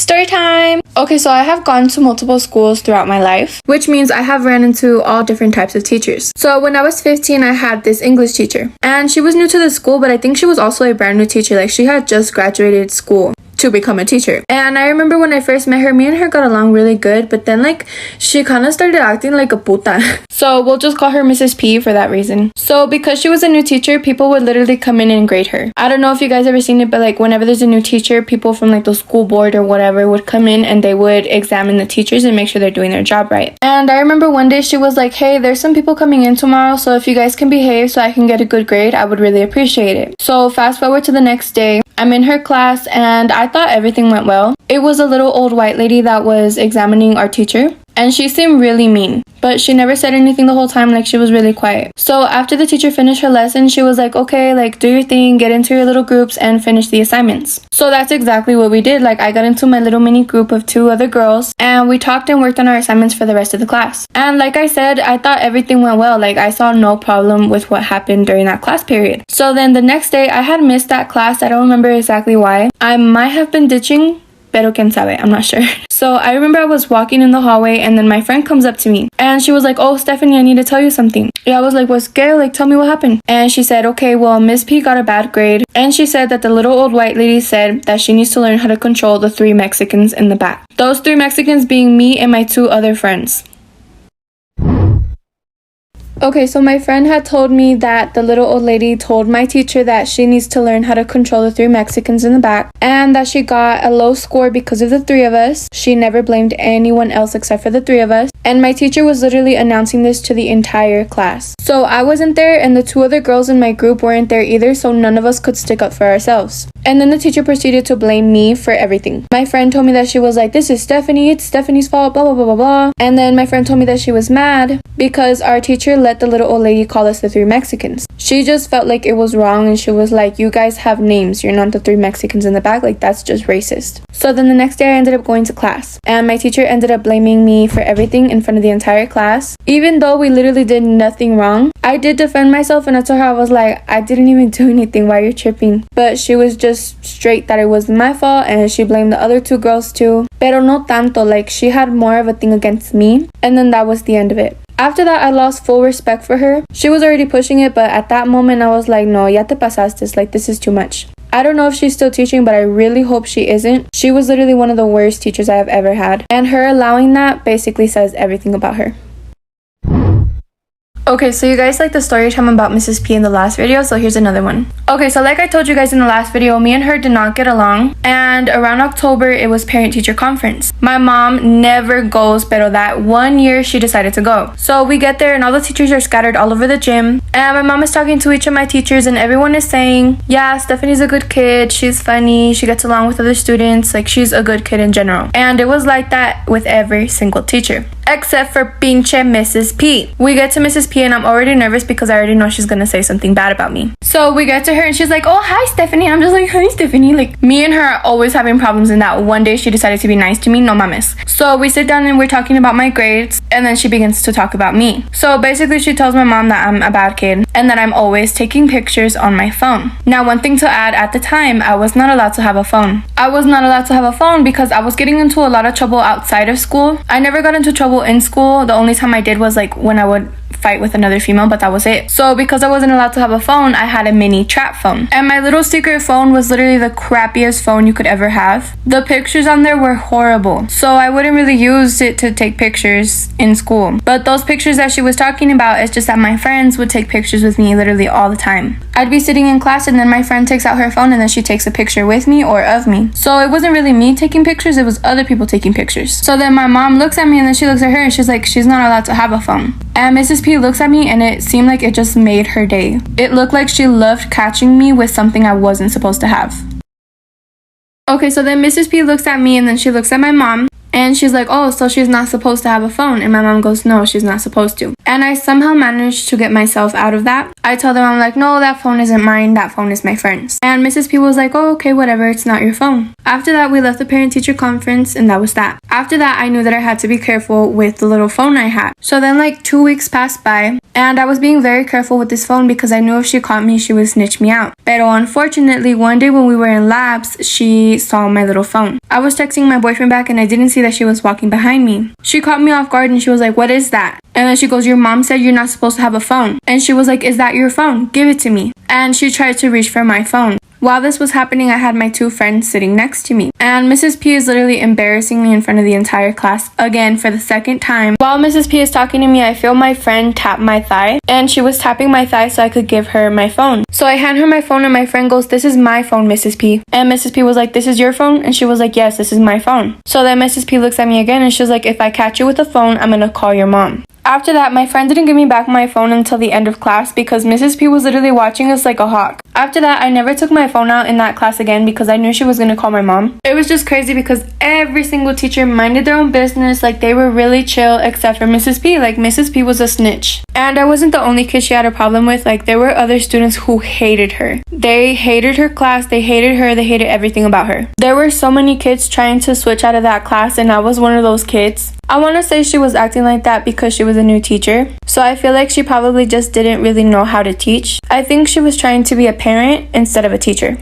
Story time! Okay, so I have gone to multiple schools throughout my life, which means I have ran into all different types of teachers. So when I was 15, I had this English teacher, and she was new to the school, but I think she was also a brand new teacher. Like, she had just graduated school to become a teacher. And I remember when I first met her, me and her got along really good, but then like she kind of started acting like a puta. So we'll just call her Mrs. P for that reason. So because she was a new teacher, people would literally come in and grade her. I don't know if you guys ever seen it, but like whenever there's a new teacher, people from like the school board or whatever would come in and they would examine the teachers and make sure they're doing their job right. And I remember one day she was like, hey, there's some people coming in tomorrow, so if you guys can behave so I can get a good grade, I would really appreciate it. So fast forward to the next day, I'm in her class and I thought everything went well. It was a little old white lady that was examining our teacher, and she seemed really mean, but she never said anything the whole time. Like, she was really quiet. So after the teacher finished her lesson, she was like, okay, like do your thing, get into your little groups and finish the assignments. So that's exactly what we did. Like, I got into my little mini group of 2 other girls and we talked and worked on our assignments for the rest of the class. And like I said, I thought everything went well. Like, I saw no problem with what happened during that class period. So then the next day I had missed that class. I don't remember exactly why. I might have been ditching, pero quien sabe, I'm not sure. So I remember I was walking in the hallway and then my friend comes up to me and she was like, oh, Stephanie, I need to tell you something. Yeah, I was like, what's good? Like, tell me what happened. And she said, okay, well, Miss P got a bad grade. And she said that the little old white lady said that she needs to learn how to control the 3 Mexicans in the back. Those 3 Mexicans being me and my 2 other friends. Okay, so my friend had told me that the little old lady told my teacher that she needs to learn how to control the 3 Mexicans in the back and that she got a low score because of the 3 of us. She never blamed anyone else except for the 3 of us. And my teacher was literally announcing this to the entire class. So I wasn't there and the 2 other girls in my group weren't there either, so none of us could stick up for ourselves. And then the teacher proceeded to blame me for everything. My friend told me that she was like, this is Stephanie, it's Stephanie's fault, blah, blah, blah, blah, blah. And then my friend told me that she was mad because our teacher let the little old lady call us the 3 Mexicans. She just felt like it was wrong and she was like, you guys have names, you're not the 3 Mexicans in the back, like that's just racist. So then the next day I ended up going to class and my teacher ended up blaming me for everything in front of the entire class. Even though we literally did nothing wrong, I did defend myself and I told her, I was like, I didn't even do anything, why you're tripping? But she was just straight that it was my fault and she blamed the other 2 girls too. Pero no tanto, like she had more of a thing against me, and then that was the end of it. After that, I lost full respect for her. She was already pushing it, but at that moment I was like, no, ya te pasaste, like this is too much. I don't know if she's still teaching, but I really hope she isn't. She was literally one of the worst teachers I have ever had, and her allowing that basically says everything about her. Okay, so you guys liked the story time about Mrs. P in the last video, so here's another one. Okay, so like I told you guys in the last video, me and her did not get along, and around October, it was parent-teacher conference. My mom never goes, pero that one year she decided to go. So we get there and all the teachers are scattered all over the gym, and my mom is talking to each of my teachers and everyone is saying, yeah, Stephanie's a good kid, she's funny, she gets along with other students, like she's a good kid in general. And it was like that with every single teacher, except for pinche Mrs. P. We get to Mrs. P and I'm already nervous because I already know she's gonna say something bad about me. So we get to her and she's like, oh, hi, Stephanie. I'm just like, hi, Stephanie. Like, me and her are always having problems, in that one day she decided to be nice to me, no mames. So we sit down and we're talking about my grades, and then she begins to talk about me. So basically she tells my mom that I'm a bad kid and that I'm always taking pictures on my phone. Now, one thing to add, at the time, I was not allowed to have a phone. I was not allowed to have a phone because I was getting into a lot of trouble outside of school. I never got into trouble in school. The only time I did was like when I would fight with another female, but that was it. So because I wasn't allowed to have a phone, I had a mini trap phone, and my little secret phone was literally the crappiest phone you could ever have. The pictures on there were horrible, so I wouldn't really use it to take pictures in school. But those pictures that she was talking about, it's just that my friends would take pictures with me literally all the time. I'd be sitting in class and then my friend takes out her phone and then she takes a picture with me or of me. So it wasn't really me taking pictures, it was other people taking pictures. So then my mom looks at me and then she looks at her and she's like, she's not allowed to have a phone. And Mrs. P looks at me and it seemed like it just made her day. It looked like she loved catching me with something I wasn't supposed to have. Okay, so then Mrs. P looks at me and then she looks at my mom And she's like, oh, so she's not supposed to have a phone. And my mom goes, no, she's not supposed to. And I somehow managed to get myself out of that. I told them, I'm like, no, that phone isn't mine. That phone is my friend's. And Mrs. P was like, oh, okay, whatever. It's not your phone. After that, we left the parent-teacher conference, and that was that. After that, I knew that I had to be careful with the little phone I had. So then like 2 weeks passed by, and I was being very careful with this phone because I knew if she caught me, she would snitch me out. But unfortunately, one day when we were in labs, she saw my little phone. I was texting my boyfriend back and I didn't see that she was walking behind me. She caught me off guard and she was like, what is that? And then she goes, your mom said you're not supposed to have a phone. And she was like, is that your phone? Give it to me. And she tried to reach for my phone. While this was happening, I had my 2 friends sitting next to me. And Mrs. P is literally embarrassing me in front of the entire class again for the 2nd time. While Mrs. P is talking to me, I feel my friend tap my thigh. And she was tapping my thigh so I could give her my phone. So I hand her my phone and my friend goes, this is my phone, Mrs. P. And Mrs. P was like, this is your phone? And she was like, yes, this is my phone. So then Mrs. P looks at me again and she was like, if I catch you with a phone, I'm gonna call your mom. After that, my friend didn't give me back my phone until the end of class because Mrs. P was literally watching us like a hawk. After that, I never took my phone out in that class again because I knew she was going to call my mom. It was just crazy because every single teacher minded their own business, like they were really chill except for Mrs. P. Like Mrs. P was a snitch. And I wasn't the only kid she had a problem with. Like there were other students who hated her. They hated her class, they hated her, they hated everything about her. There were so many kids trying to switch out of that class and I was one of those kids. I want to say she was acting like that because she was a new teacher. So I feel like she probably just didn't really know how to teach. I think she was trying to be a parent instead of a teacher.